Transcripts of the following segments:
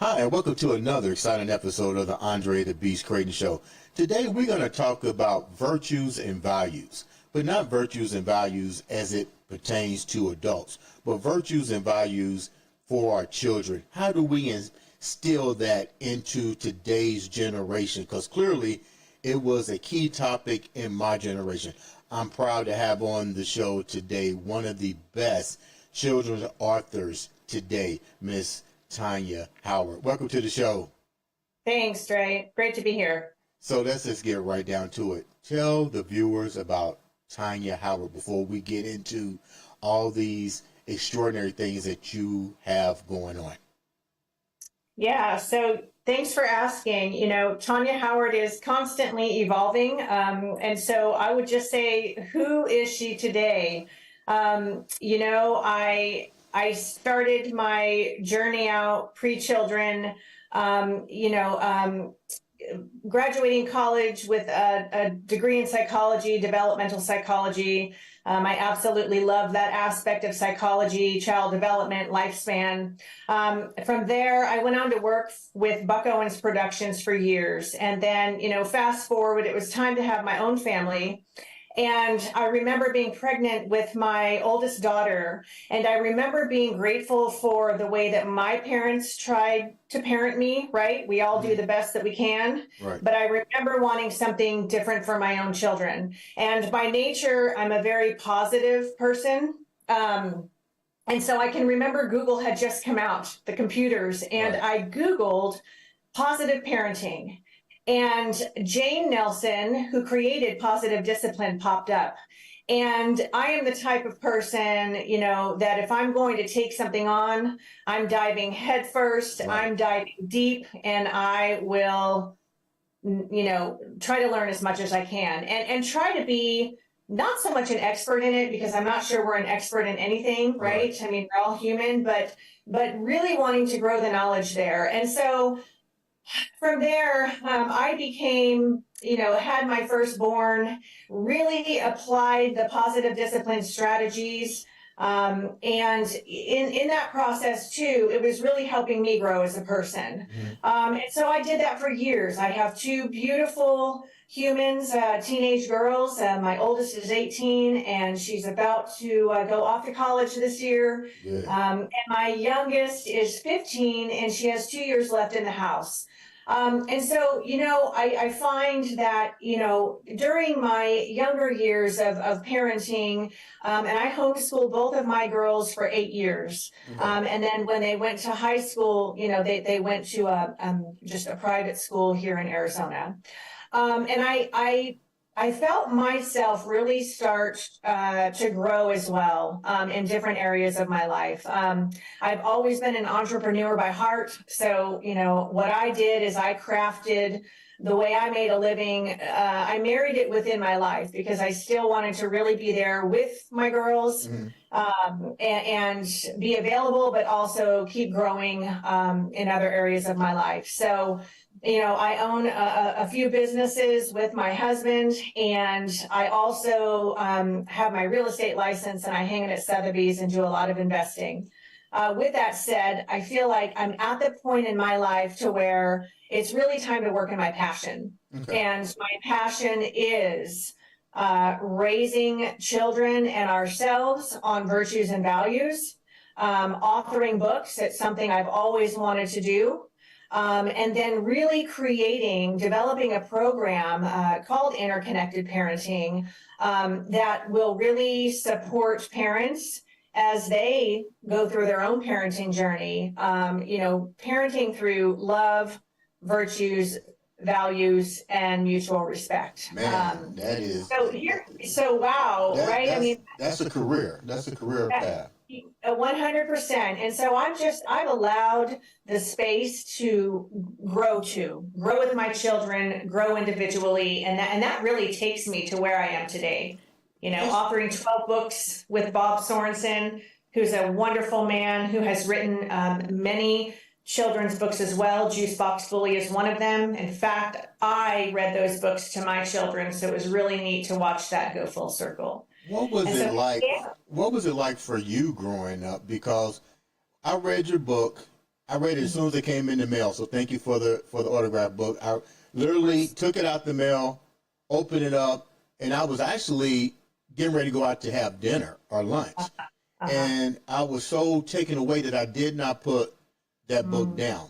Hi, and welcome to another exciting episode of the Andre The Beast Crayton Show. Today, we're going to talk about virtues and values, but not virtues and values as it pertains to adults, but virtues and values for our children. How do we instill that into today's generation? Because clearly, it was a key topic in my generation. I'm proud to have on the show today one of the best children's authors today, Miss Tonja Howard. Welcome to the show. Thanks, Dre. Great to be here. So let's just get right down to it. Tell the viewers about Tonja Howard before we get into all these extraordinary things that you have going on. Yeah, so thanks for asking. You know, Tonja Howard is constantly evolving. And so I would just say, who is she today? I started my journey out pre-children, graduating college with a degree in psychology, developmental psychology. I absolutely love that aspect of psychology, child development, lifespan. From there, I went on to work with Buck Owens Productions for years. And then, fast forward, it was time to have my own family. And I remember being pregnant with my oldest daughter, and I remember being grateful for the way that my parents tried to parent me, right? We all do the best that we can. Right. But I remember wanting something different for my own children. And by nature, I'm a very positive person. And so I can remember Google had just come out, the computers, and I Googled positive parenting. And Jane Nelson, who created Positive Discipline, popped up. And I am the type of person, that if I'm going to take something on, I'm diving headfirst, I'm diving deep, and I will, try to learn as much as I can and try to be not so much an expert in it, because I'm not sure we're an expert in anything, right? I mean, we're all human, but really wanting to grow the knowledge there. And so from there, I became, had my firstborn, really applied the positive discipline strategies. And in that process, too, it was really helping me grow as a person. And so I did that for years. I have two beautiful humans, teenage girls. My oldest is 18, and she's about to go off to college this year. And my youngest is 15, and she has 2 years left in the house. And so, I find that, during my younger years of parenting, and I homeschooled both of my girls for 8 years. And then when they went to high school, they went to just a private school here in Arizona. And I felt myself really start to grow as well in different areas of my life. I've always been an entrepreneur by heart. So, what I did is I crafted the way I made a living. I married it within my life because I still wanted to really be there with my girls and be available, but also keep growing in other areas of my life. So, I own a few businesses with my husband, and I also have my real estate license, and I hang it at Sotheby's and do a lot of investing. With that said, I feel like I'm at the point in my life to where it's really time to work in my passion. And my passion is raising children and ourselves on virtues and values, authoring books. It's something I've always wanted to do. And then really developing a program called Interconnected Parenting that will really support parents as they go through their own parenting journey, parenting through love, virtues, values, and mutual respect. Man, that is... wow, right? That's a career. That's a career path. 100%. And so I've allowed the space to grow with my children, grow individually. And that really takes me to where I am today. Authoring 12 books with Bob Sorensen, who's a wonderful man who has written many children's books as well. Juice Box Bully is one of them. In fact, I read those books to my children, so it was really neat to watch that go full circle. What was it like? What was it like for you growing up? Because I read your book, I read it as soon as it came in the mail. So thank you for the autograph book. I literally took it out the mail, opened it up, and I was actually getting ready to go out to have dinner or lunch. And I was so taken away that I did not put that book down.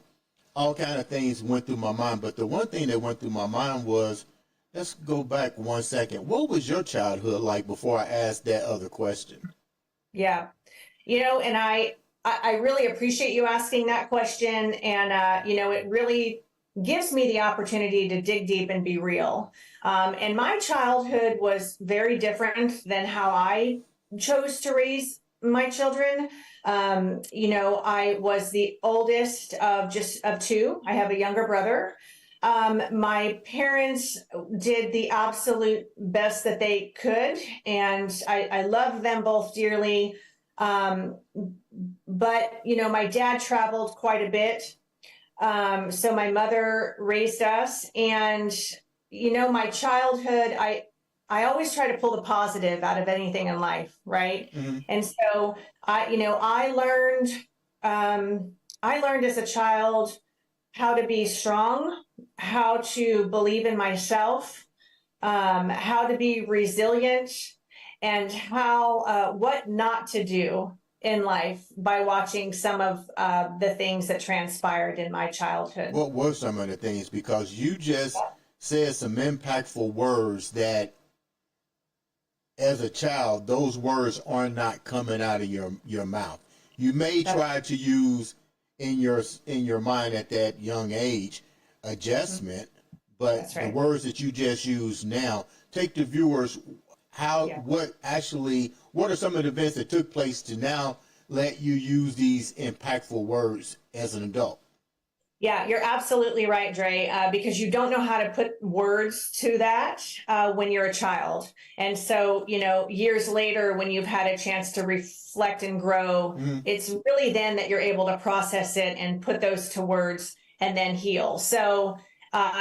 All kind of things went through my mind, but the one thing that went through my mind was, let's go back 1 second. What was your childhood like before I asked that other question? Yeah. And I really appreciate you asking that question. And, it really gives me the opportunity to dig deep and be real. And my childhood was very different than how I chose to raise my children. I was the oldest of two. I have a younger brother. My parents did the absolute best that they could, and I love them both dearly. But, my dad traveled quite a bit. So my mother raised us, and, my childhood, I always try to pull the positive out of anything in life, right? And so I learned as a child how to be strong, how to believe in myself, how to be resilient, and what not to do in life by watching some of the things that transpired in my childhood. What were some of the things? Because you just said some impactful words that, as a child, those words are not coming out of your mouth. You may try to use in your mind at that young age adjustment, but the words that you just used now, take the viewers what are some of the events that took place to now let you use these impactful words as an adult? Yeah, you're absolutely right, Dre, because you don't know how to put words to that when you're a child. And so, years later, when you've had a chance to reflect and grow, it's really then that you're able to process it and put those to words and then heal. So,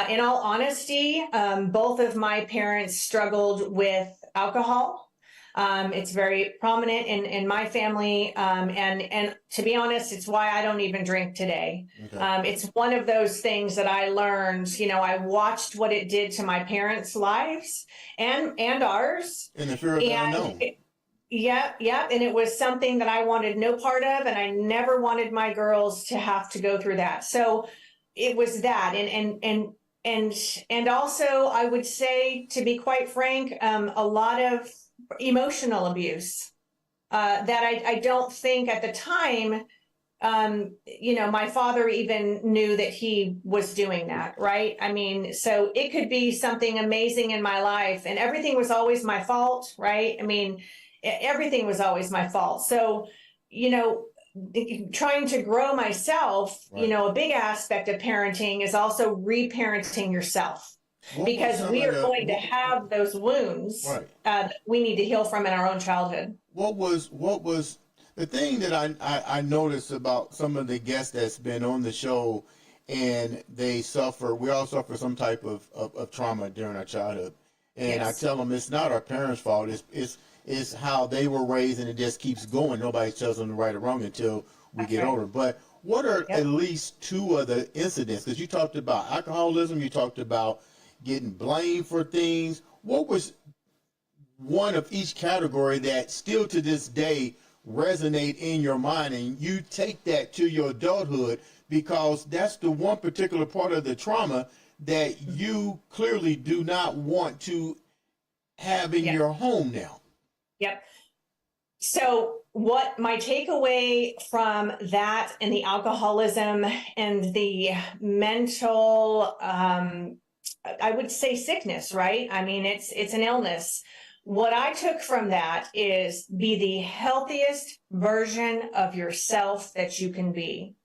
in all honesty, both of my parents struggled with alcohol. It's very prominent in my family. And to be honest, it's why I don't even drink today. Okay. It's one of those things that I learned, I watched what it did to my parents' lives and ours. And the fear of the unknown. Yeah. And it was something that I wanted no part of, and I never wanted my girls to have to go through that. So it was that. And also I would say, to be quite frank, a lot of emotional abuse that I don't think at the time, my father even knew that he was doing that, right? I mean, so it could be something amazing in my life and everything was always my fault, right? I mean, everything was always my fault. So, trying to grow myself, a big aspect of parenting is also reparenting yourself. Because we are going to have those wounds that we need to heal from in our own childhood. What was the thing that I noticed about some of the guests that's been on the show, and we all suffer some type of trauma during our childhood. And I tell them it's not our parents' fault. It's how they were raised, and it just keeps going. Nobody tells them the right or wrong until we get older. But what are at least two of the incidents? Because you talked about alcoholism, you talked about getting blamed for things. What was one of each category that still to this day resonate in your mind, and you take that to your adulthood, because that's the one particular part of the trauma that you clearly do not want to have in your home now? Yep. So what my takeaway from that and the alcoholism and the mental, I would say sickness, right? I mean, it's an illness. What I took from that is be the healthiest version of yourself that you can be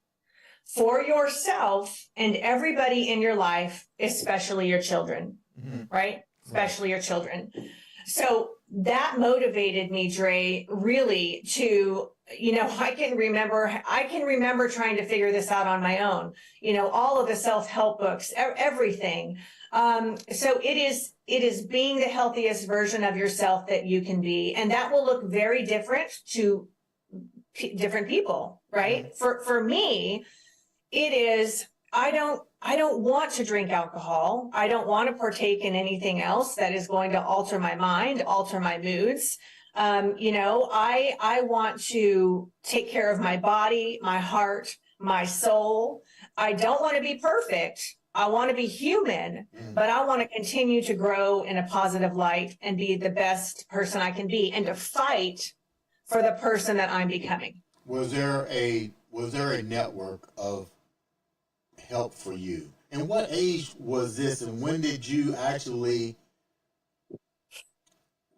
for yourself and everybody in your life, especially your children, right? Especially your children. So that motivated me, Dre, really to, I can remember trying to figure this out on my own, all of the self-help books, everything. So it is being the healthiest version of yourself that you can be. And that will look very different to different people, right? For me, it is, I don't want to drink alcohol. I don't want to partake in anything else that is going to alter my mind, alter my moods. I want to take care of my body, my heart, my soul. I don't want to be perfect. I want to be human, but I want to continue to grow in a positive light and be the best person I can be, and to fight for the person that I'm becoming. Was there a network of help for you? And what age was this, and when did you actually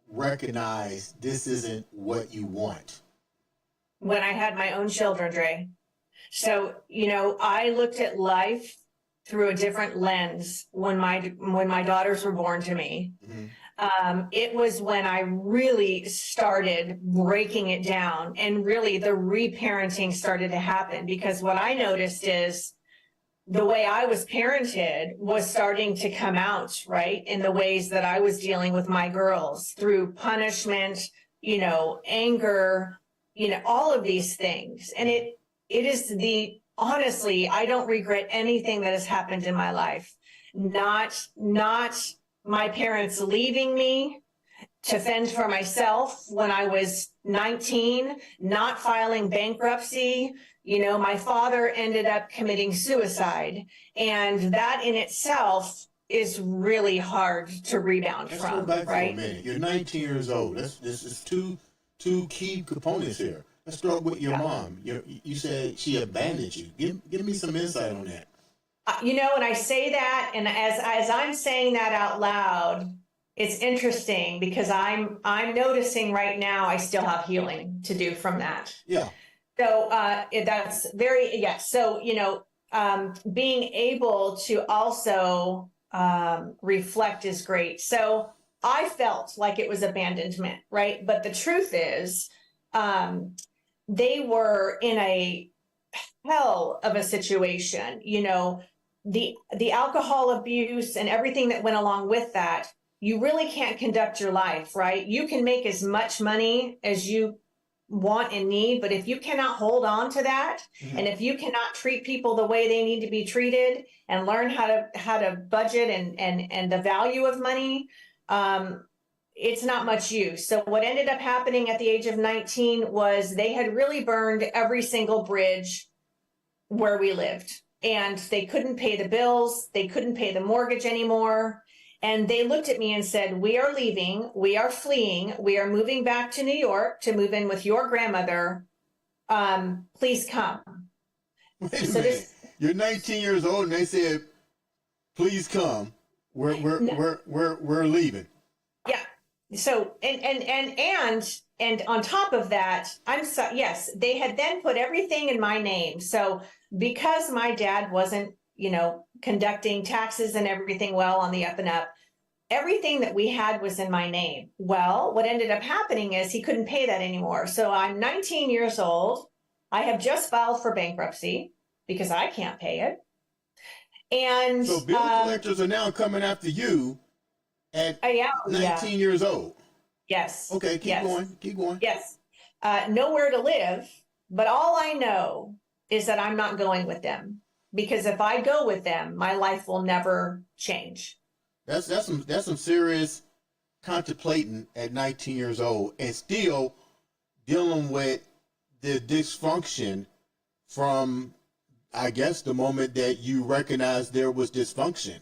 recognize this isn't what you want? When I had my own children, Dre. So, I looked at life through a different lens when my daughters were born to me. It was when I really started breaking it down, and really the reparenting started to happen, because what I noticed is the way I was parented was starting to come out, right? In the ways that I was dealing with my girls, through punishment, anger, all of these things. And it is honestly, I don't regret anything that has happened in my life. Not my parents leaving me to fend for myself when I was 19, not filing bankruptcy. My father ended up committing suicide, and that in itself is really hard to rebound Let's from, go back right? for a minute. You're 19 years old. This is two key components here. Let's start with your mom. You said she abandoned you. Give me some insight on that. And I say that, and as I'm saying that out loud, it's interesting, because I'm noticing right now I still have healing to do from that. Yeah. So that's very, yes. So, being able to also reflect is great. So I felt like it was abandonment, right? But the truth is, they were in a hell of a situation. The alcohol abuse and everything that went along with that. You really can't conduct your life, right? You can make as much money as you want and need, but if you cannot hold on to that, and if you cannot treat people the way they need to be treated, and learn how to budget and the value of money, it's not much use. So what ended up happening at the age of 19 was they had really burned every single bridge where we lived, and they couldn't pay the bills, they couldn't pay the mortgage anymore. And they looked at me and said, "We are leaving, we are fleeing, we are moving back to New York to move in with your grandmother. Please come." Wait a minute. You're 19 years old, and they said, "Please come. We're leaving." Yeah. So and on top of that, yes, they had then put everything in my name. So because my dad wasn't, conducting taxes and everything well on the up and up, everything that we had was in my name. Well, what ended up happening is he couldn't pay that anymore. So I'm 19 years old. I have just filed for bankruptcy because I can't pay it. And so bill collectors are now coming after you at 19 years old. Yes. Okay, keep going. Yes. Nowhere to live, but all I know is that I'm not going with them, because if I go with them, my life will never change. That's some serious contemplating at 19 years old, and still dealing with the dysfunction from, I guess, the moment that you recognized there was dysfunction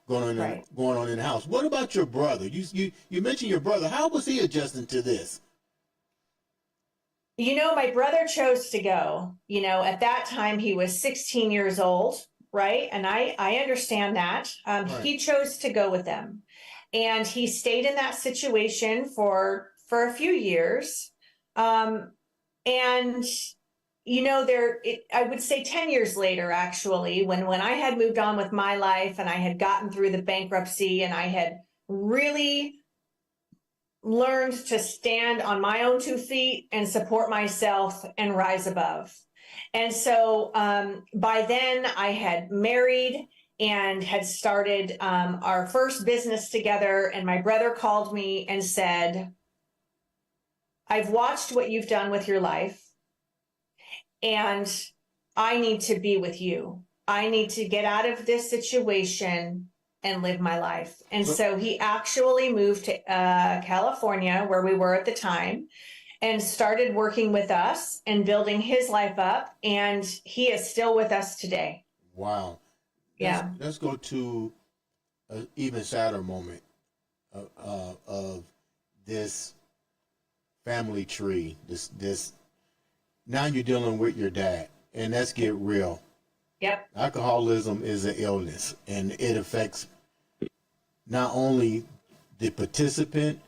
going on in the house. What about your brother? You mentioned your brother. How was he adjusting to this? My brother chose to go. At that time he was 16 years old, right? And I understand that. He chose to go with them, and he stayed in that situation for a few years. And I would say 10 years later, actually, when I had moved on with my life and I had gotten through the bankruptcy and I had really learned to stand on my own 2 feet and support myself and rise above. And so by then I had married and had started our first business together. And my brother called me and said, "I've watched what you've done with your life, and I need to be with you. I need to get out of this situation and live my life. And so he actually moved to California, where we were at the time, and started working with us and building his life up. And he is still with us today. Wow. Yeah. Let's go to an even sadder moment of this family tree. This now you're dealing with your dad, and let's get real. Yep. Alcoholism is an illness, and it affects not only the participant,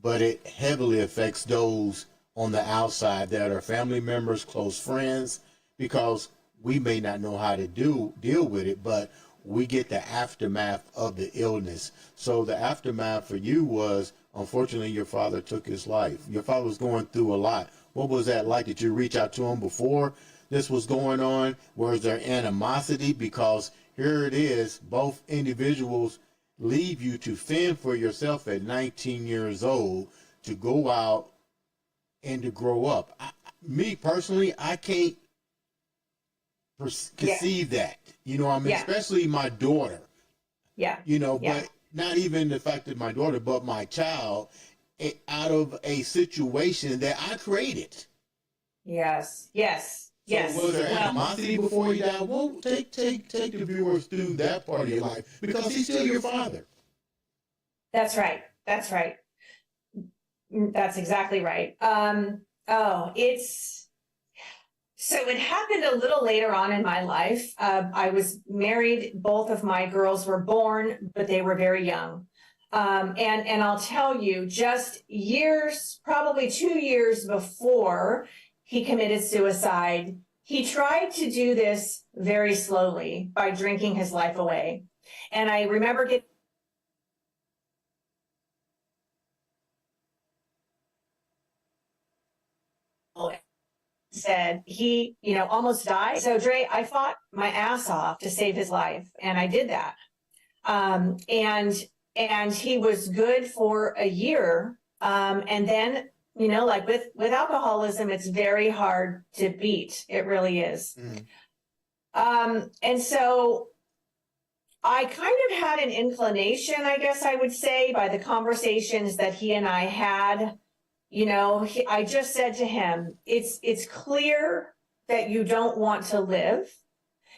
but it heavily affects those on the outside that are family members, close friends, because we may not know how to deal with it, but we get the aftermath of the illness. So the aftermath for you was, unfortunately, your father took his life. Your father was going through a lot. What was that like? Did you reach out to him before this was going on? Was there animosity? Because here it is, both individuals leave you to fend for yourself at 19 years old, to go out and to grow up. Me personally, I can't conceive that. You know what I mean? Yeah. Especially my daughter. Yeah. You know, Yeah. but not even the fact that my daughter, but my child, out of a situation that I created. Yes. Yes. So Yes. was there Well, animosity before he died? Well, take the viewers through that part of your life, because he's still your father. that's right. That's right. That's exactly right. So it happened a little later on in my life. I was married. Both of my girls were born, but they were very young. And I'll tell you, just years, probably 2 years before he committed suicide, he tried to do this very slowly by drinking his life away. And I remember getting said he, almost died. So Dre, I fought my ass off to save his life, and I did that. And he was good for a year. And then, like with alcoholism, it's very hard to beat. It really is. And so I kind of had an inclination, I guess I would say, by the conversations that he and I had. I just said to him, it's clear that you don't want to live.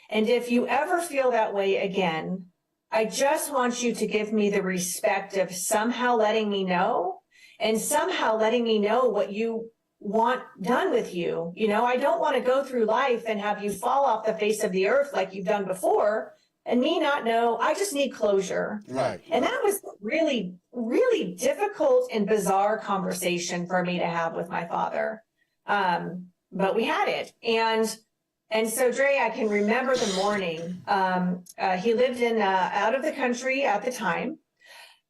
And if you ever feel that way again, I just want you to give me the respect of somehow letting me know, and somehow letting me know what you want done with you. I don't want to go through life and have you fall off the face of the earth like you've done before and me not know. I just need closure. Right. And that was really, really difficult and bizarre conversation for me to have with my father. But we had it. And so, Dre, I can remember the morning. He lived out of the country at the time,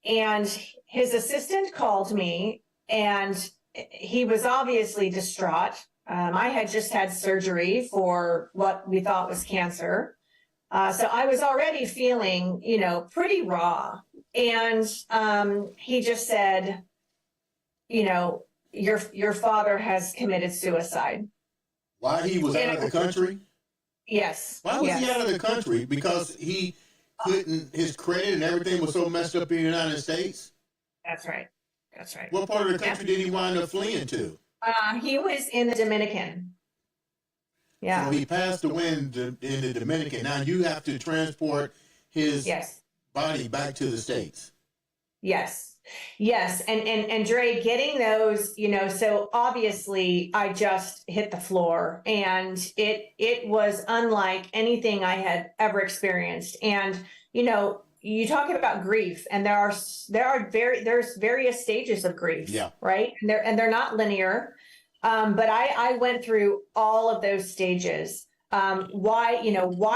and his assistant called me, and he was obviously distraught. I had just had surgery for what we thought was cancer. So I was already feeling, pretty raw. And he just said, your father has committed suicide. Why he was out of the country? Yes. Why was he out of the country? Because he couldn't, his credit and everything was so messed up in the United States? That's right. That's right. What part of the country did he wind up fleeing to? He was in the Dominican. Yeah. So he passed away in the Dominican. Now you have to transport his body back to the States. Yes. Yes. And Dre, getting those, so obviously I just hit the floor, and it was unlike anything I had ever experienced. And, you talk about grief, and there's various stages of grief, right? And they're not linear. But I went through all of those stages. Why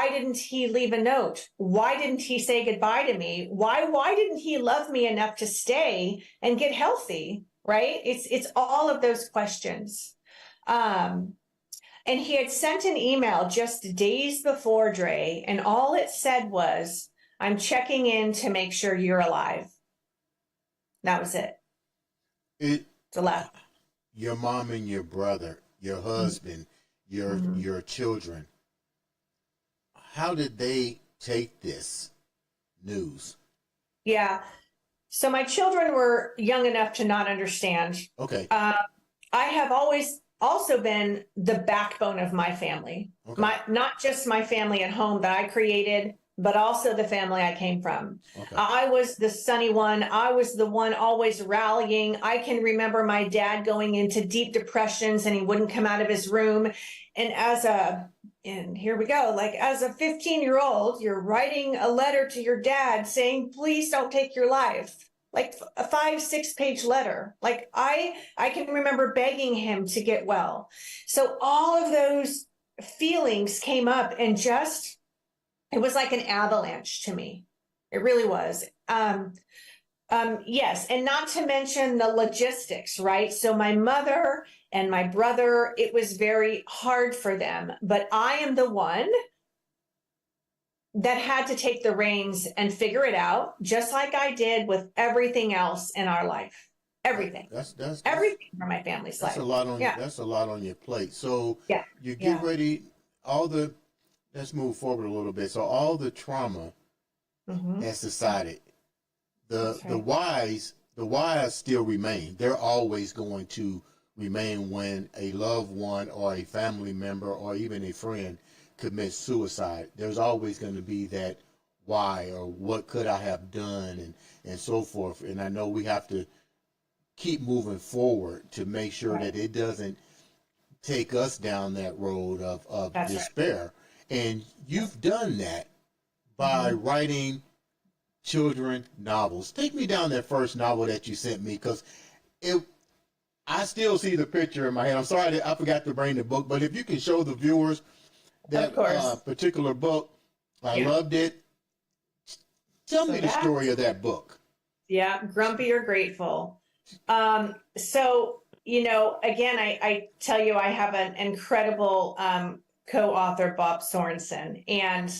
didn't he leave a note? Why didn't he say goodbye to me? Why didn't he love me enough to stay and get healthy? Right? It's all of those questions. And he had sent an email just days before, Dre, and all it said was, "I'm checking in to make sure you're alive." That was it. It's a lot. Your mom and your brother, your husband, your children, how did they take this news? Yeah. So my children were young enough to not understand. Okay. I have always also been the backbone of my family. Okay. Not just my family at home that I created, but also the family I came from. Okay. I was the sunny one. I was the one always rallying. I can remember my dad going into deep depressions and he wouldn't come out of his room. And here we go, like as a 15-year-old, you're writing a letter to your dad saying, please don't take your life. Like a 5-6 page letter. Like I can remember begging him to get well. So all of those feelings came up and just, it was like an avalanche to me. It really was. Yes. And not to mention the logistics, right? So my mother and my brother, it was very hard for them, but I am the one that had to take the reins and figure it out, just like I did with everything else in our life. Everything. That's everything for my family's life. That's a lot on that's a lot on your plate. So you get ready, let's move forward a little bit. So all the trauma has decided. The whys still remain. They're always going to remain when a loved one or a family member or even a friend commits suicide. There's always going to be that why or what could I have done and so forth. And I know we have to keep moving forward to make sure that it doesn't take us down that road of despair. Right. And you've done that by writing children novels. Take me down that first novel that you sent me, because I still see the picture in my head. I'm sorry that I forgot to bring the book, but if you can show the viewers that particular book, I loved it. Tell me the story of that book. Yeah, Grumpy or Grateful. So, again, I tell you, I have an incredible co-author, Bob Sorensen, and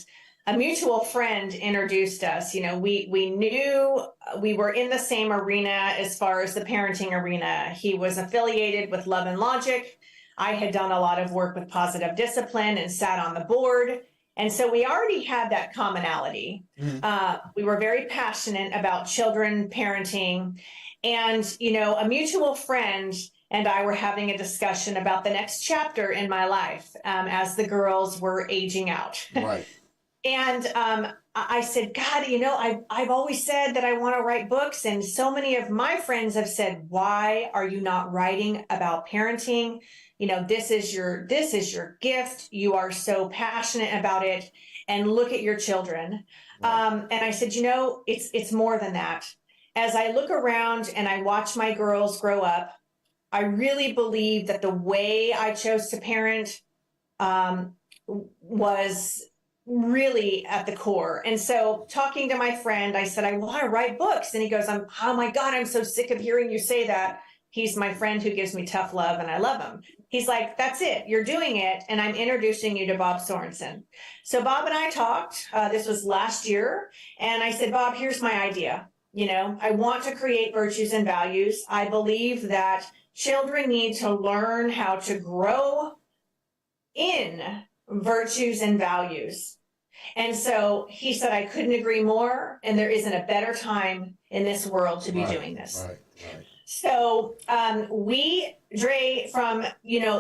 a mutual friend introduced us. We knew we were in the same arena as far as the parenting arena. He was affiliated with Love and Logic. I had done a lot of work with Positive Discipline and sat on the board. And so we already had that commonality. We were very passionate about children, parenting, and, a mutual friend and I were having a discussion about the next chapter in my life as the girls were aging out. Right. And I said, God, I've always said that I want to write books. And so many of my friends have said, why are you not writing about parenting? This is your gift. You are so passionate about it. And look at your children. Right. And I said, it's more than that. As I look around and I watch my girls grow up, I really believe that the way I chose to parent was really at the core. And so talking to my friend, I said, I want to write books. And he goes, oh my God, I'm so sick of hearing you say that. He's my friend who gives me tough love and I love him. He's like, that's it. You're doing it. And I'm introducing you to Bob Sorensen. So Bob and I talked, this was last year. And I said, Bob, here's my idea. I want to create virtues and values. I believe that children need to learn how to grow in virtues and values. And so he said, I couldn't agree more. And there isn't a better time in this world to be doing this. Right. So we, Dre, from,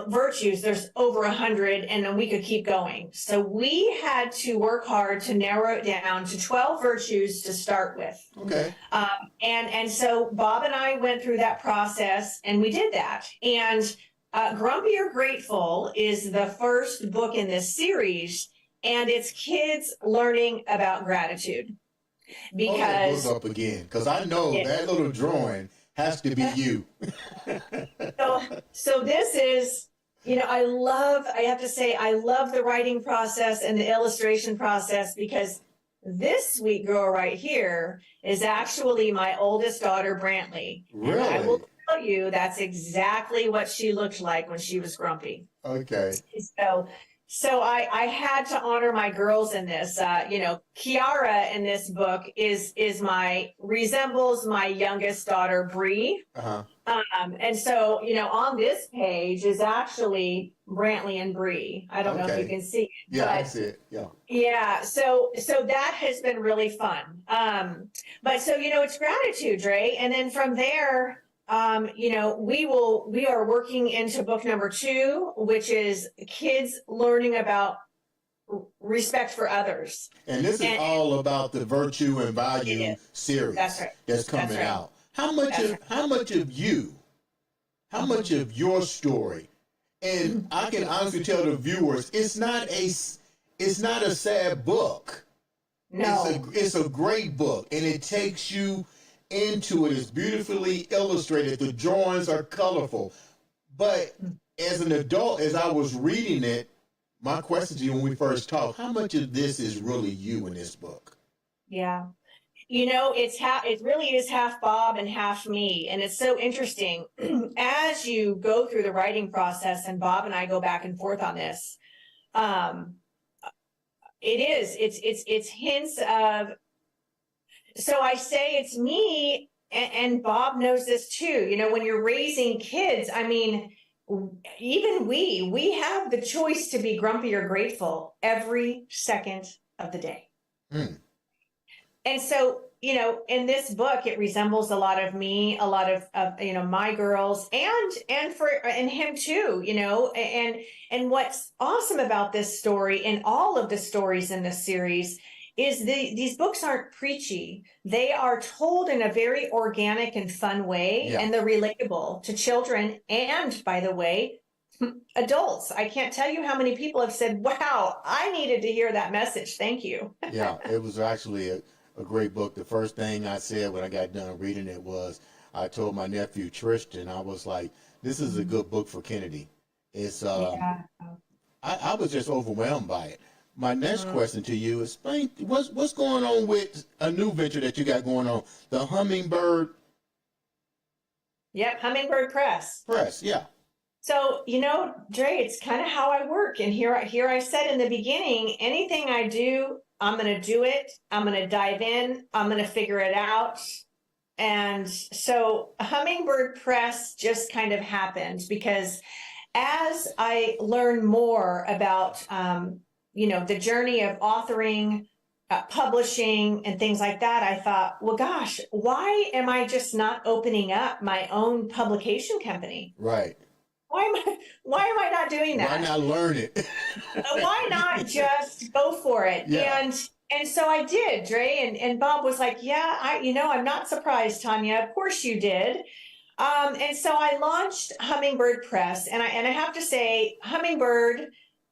virtues, there's over 100, and then we could keep going. So we had to work hard to narrow it down to 12 virtues to start with. Okay. And so Bob and I went through that process, and we did that. And Grumpy or Grateful is the first book in this series, and it's kids learning about gratitude. Because up again, because I know that little drawing has to be you. So this is, I have to say, I love the writing process and the illustration process, because this sweet girl right here is actually my oldest daughter, Brantley. Really? And I will tell you, that's exactly what she looked like when she was grumpy. Okay. So I had to honor my girls in this. Kiara in this book resembles my youngest daughter, Bree. Uh-huh. And so, on this page is actually Brantley and Bree. I don't know if you Okay. can see it, Yeah, I but see it. Yeah. yeah, so that has been really fun. But so, it's gratitude, Dre. And then from there, we are working into book number 2, which is kids learning about respect for others. And this is all about the virtue and It value is. series That's right. that's coming That's right. out. How much That's of how much of you, how much of your story, and I can honestly tell the viewers, it's not a sad book. No. It's a great book, and it takes you into it. It's beautifully illustrated. The drawings are colorful. But as an adult, as I was reading it, my question to you when we first talked, how much of this is really you in this book? Yeah. It really is half Bob and half me. And it's so interesting as you go through the writing process, and Bob and I go back and forth on this. It's hints of, so I say it's me, and Bob knows this too. When you're raising kids, I mean, even we have the choice to be grumpy or grateful every second of the day. Mm. And so, in this book, it resembles a lot of me, a lot of my girls, and him too, and what's awesome about this story and all of the stories in this series is these books aren't preachy. They are told in a very organic and fun way, Yeah. and they're relatable to children and, by the way, adults. I can't tell you how many people have said, wow, I needed to hear that message. Thank you. Yeah, it was actually a great book. The first thing I said when I got done reading it was, I told my nephew Tristan, I was like, this is a good book for Kennedy. It's Yeah. I was just overwhelmed by it. My next question to you is, explain what's going on with a new venture that you got going on, the Hummingbird Yep, Hummingbird Press. Press. Yeah. So, Dre, it's kind of how I work. And here I said in the beginning, anything I do, I'm going to do it. I'm going to dive in. I'm going to figure it out. And so Hummingbird Press just kind of happened because as I learned more about, the journey of authoring, publishing and things like that, I thought, well, gosh, why am I just not opening up my own publication company? Right. Why am I not doing that? Why not learn it? Why not just go for it? Yeah. And so I did, Dre, and Bob was like, yeah, I'm not surprised, Tanya. Of course you did. And so I launched Hummingbird Press, and I have to say,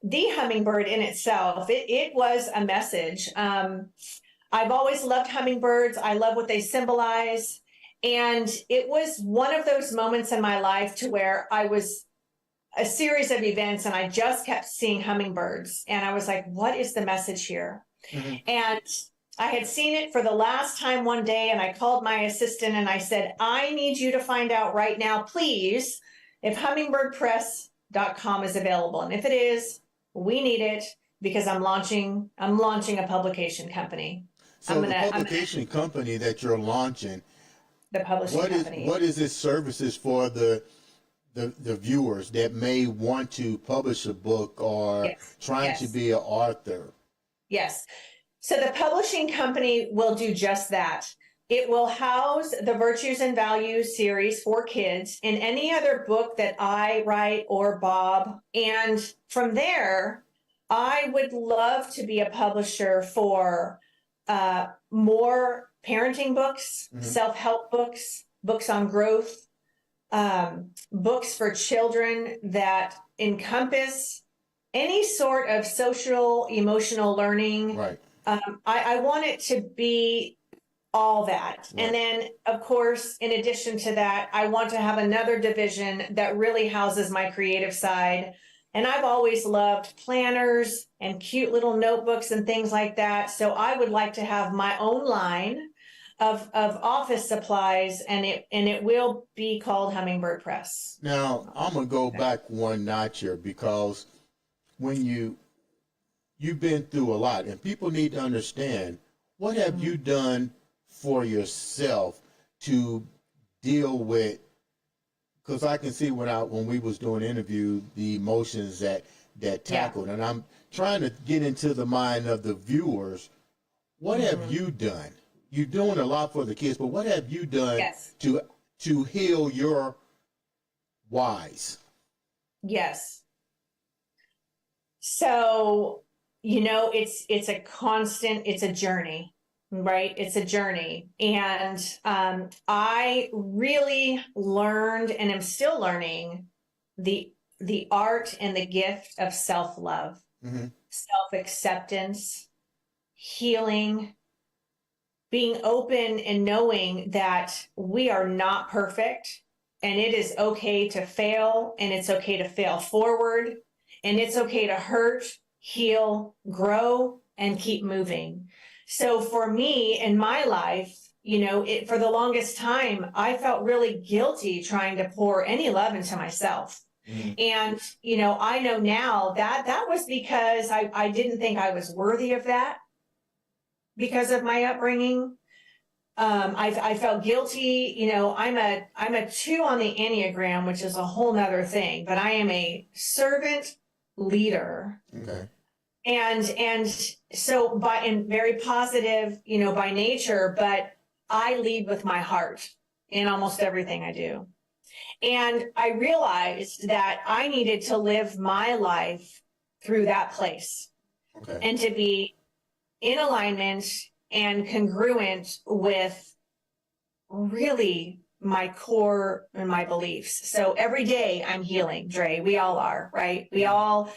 the Hummingbird in itself, it was a message. I've always loved hummingbirds. I love what they symbolize. And it was one of those moments in my life to where I was a series of events and I just kept seeing hummingbirds. And I was like, what is the message here? Mm-hmm. And I had seen it for the last time one day, and I called my assistant and I said, I need you to find out right now, please, if hummingbirdpress.com is available. And if it is, we need it because I'm launching a publication company. So the publication company that you're launching, the publishing company. What is its services for the viewers that may want to publish a book or trying to be an author? Yes. So the publishing company will do just that. It will house the Virtues and Values series for kids and any other book that I write or Bob. And from there, I would love to be a publisher for more parenting books, self-help books, books on growth, books for children that encompass any sort of social, emotional learning. Right. I want it to be all that. Right. And then, of course, in addition to that, I want to have another division that really houses my creative side. And I've always loved planners and cute little notebooks and things like that. So I would like to have my own line of office supplies, and it will be called Hummingbird Press. Now, I'm going to go back one notch here, because when you you've been through a lot, and people need to understand, what have you done for yourself to deal with, because I can see when we was doing the interview, the emotions that tackled, and I'm trying to get into the mind of the viewers. What have you done? You're doing a lot for the kids, but what have you done to heal your whys? Yes. So, it's a constant, it's a journey, right? It's a journey. And I really learned, and am still learning, the art and the gift of self-love, self-acceptance, healing, being open and knowing that we are not perfect, and it is okay to fail, and it's okay to fail forward, and it's okay to hurt, heal, grow, and keep moving. So for me in my life, for the longest time, I felt really guilty trying to pour any love into myself. And, I know now that was because I didn't think I was worthy of that because of my upbringing. I felt guilty. I'm a 2 on the Enneagram, which is a whole nother thing, but I am a servant leader. Okay. And so and very positive, by nature, but I lead with my heart in almost everything I do. And I realized that I needed to live my life through that place, and to be in alignment and congruent with really my core and my beliefs. So every day I'm healing, Dre. We all are, right? We all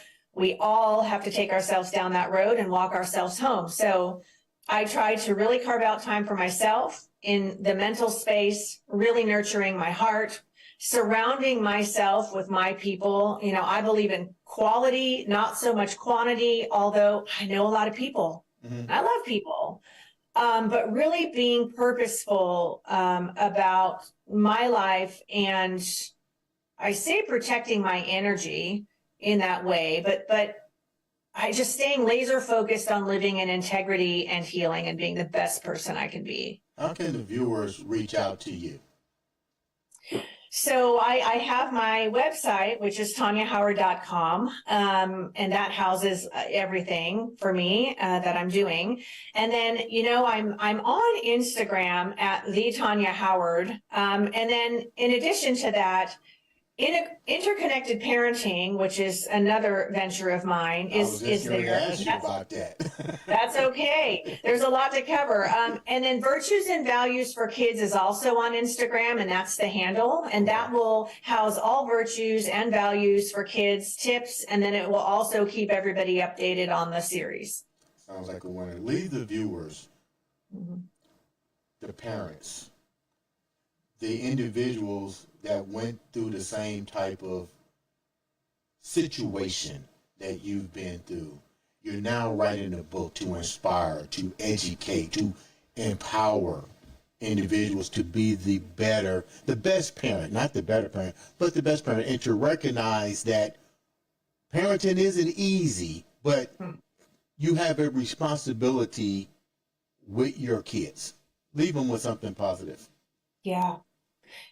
have to take ourselves down that road and walk ourselves home. So I try to really carve out time for myself in the mental space, really nurturing my heart, surrounding myself with my people. I believe in quality, not so much quantity, although I know a lot of people. I love people. But really being purposeful about my life, and I say protecting my energy in that way, but I just staying laser focused on living in integrity and healing and being the best person I can be. How can the viewers reach out to you? So I have my website, which is TonjaHoward.com, and that houses everything for me that I'm doing. And then, I'm on Instagram at the Tonja Howard. And then in addition to that, interconnected parenting, which is another venture of mine, is there. To ask you about that. That's okay. There's a lot to cover. And then Virtues and Values for Kids is also on Instagram, and that's the handle. And that will house all virtues and values for kids, tips, and then it will also keep everybody updated on the series. Sounds like we want to leave the viewers, the parents, the individuals that went through the same type of situation that you've been through. You're now writing a book to inspire, to educate, to empower individuals to be the best parent, not the better parent, but the best parent, and to recognize that parenting isn't easy, but you have a responsibility with your kids. Leave them with something positive. Yeah.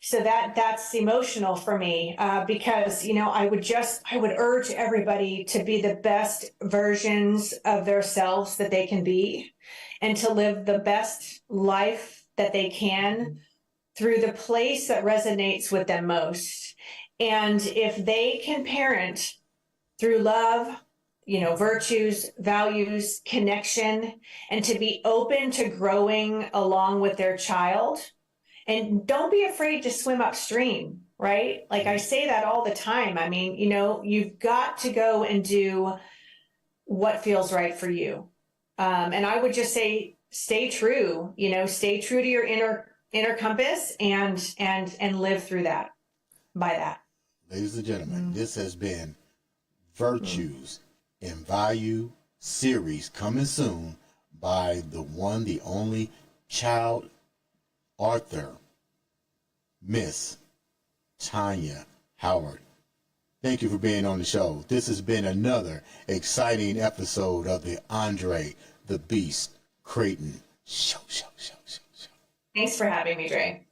So that's emotional for me because, I would urge everybody to be the best versions of themselves that they can be, and to live the best life that they can through the place that resonates with them most. And if they can parent through love, virtues, values, connection, and to be open to growing along with their child. And don't be afraid to swim upstream, right? Like I say that all the time. I mean, you've got to go and do what feels right for you. And I would just say, stay true, stay true to your inner compass and live through that, by that. Ladies and gentlemen, this has been Virtues and Value series, coming soon by the one, the only child author, Miss Tonja Howard. Thank you for being on the show. This has been another exciting episode of the Andre The Beast Crayton Show. Thanks for having me, Dre.